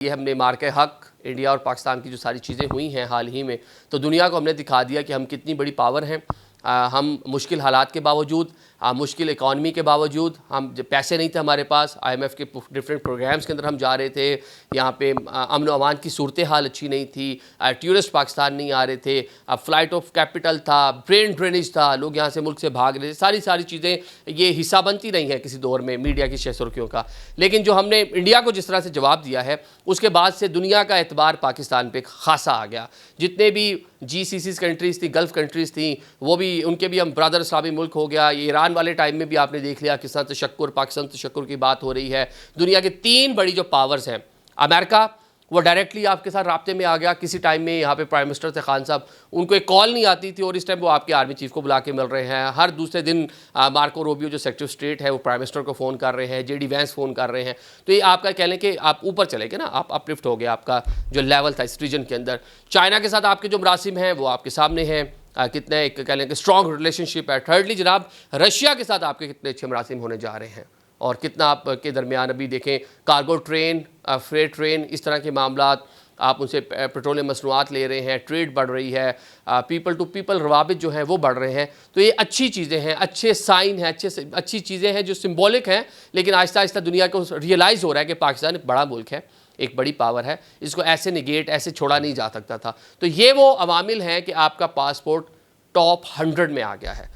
ये हमने मार्के हक इंडिया और पाकिस्तान की जो सारी चीज़ें हुई हैं हाल ही में, तो दुनिया को हमने दिखा दिया कि हम कितनी बड़ी पावर हैं। हम मुश्किल हालात के बावजूद, मुश्किल इकॉनमी के बावजूद, हम पैसे नहीं थे हमारे पास, IMF के डिफरेंट प्रोग्राम्स के अंदर हम जा रहे थे। यहाँ पे अमन व अमान की सूरत हाल अच्छी नहीं थी, टूरिस्ट पाकिस्तान नहीं आ रहे थे, फ़्लाइट ऑफ कैपिटल था, ब्रेन ड्रेनेज था, लोग यहाँ से मुल्क से भाग रहे थे। सारी चीज़ें ये हिस्सा बनती नहीं है किसी दौर में मीडिया की शहसुर्खियों का। लेकिन जो हमने इंडिया को जिस तरह से जवाब दिया है, उसके बाद से दुनिया का एतबार पाकिस्तान पे खासा आ गया। जितने भी GCC कंट्रीज़ थी, गल्फ़ कंट्रीज़ थी, वो भी, उनके भी हम ब्रदर इस्लामी मुल्क हो गया। ये ईरान वाले टाइम में भी आपने देख लिया किस तरह तशक्कुर, पाकिस्तान तशक्कुर की बात हो रही है। दुनिया के 3 बड़ी जो पावर्स हैं, अमेरिका वो डायरेक्टली आपके साथ राब्ते में आ गया। किसी टाइम में यहाँ पे प्राइम मिनिस्टर थे खान साहब, उनको एक कॉल नहीं आती थी और इस टाइम वो आपके आर्मी चीफ को बुला के मिल रहे हैं। हर दूसरे दिन मार्को रूबियो जो सेक्रेटरी ऑफ स्टेट है वो प्राइम मिनिस्टर को फ़ोन कर रहे हैं, JD वैंस फ़ोन कर रहे हैं। तो ये आपका कह लें कि आप ऊपर चले गए ना, आप अपलिफ्ट हो गए, आपका जो लेवल था इस रीजन के अंदर। चाइना के साथ आपके जो मरासिम हैं वो आपके सामने हैं, कितने एक कह लें कि स्ट्रॉन्ग रिलेशनशिप है। थर्डली जनाब, रशिया के साथ आपके कितने अच्छे मरासिम होने जा रहे हैं और कितना आपके दरमियान अभी देखें कार्गो ट्रेन, फ्रेट ट्रेन, इस तरह के मामलात, आप उनसे पेट्रोलियम मसनूआत ले रहे हैं, ट्रेड बढ़ रही है, पीपल टू पीपल रवाबित जो हैं वो बढ़ रहे हैं। तो ये अच्छी चीज़ें हैं, अच्छे साइन हैं, अच्छी चीज़ें हैं जो सिंबॉलिक हैं। लेकिन आहिस्ता आहिस्ता दुनिया को रियलाइज़ हो रहा है कि पाकिस्तान एक बड़ा मुल्क है, एक बड़ी पावर है, इसको ऐसे निगेट, ऐसे छोड़ा नहीं जा सकता था। तो ये वो अवामिल हैं कि आपका पासपोर्ट टॉप 100 में आ गया है।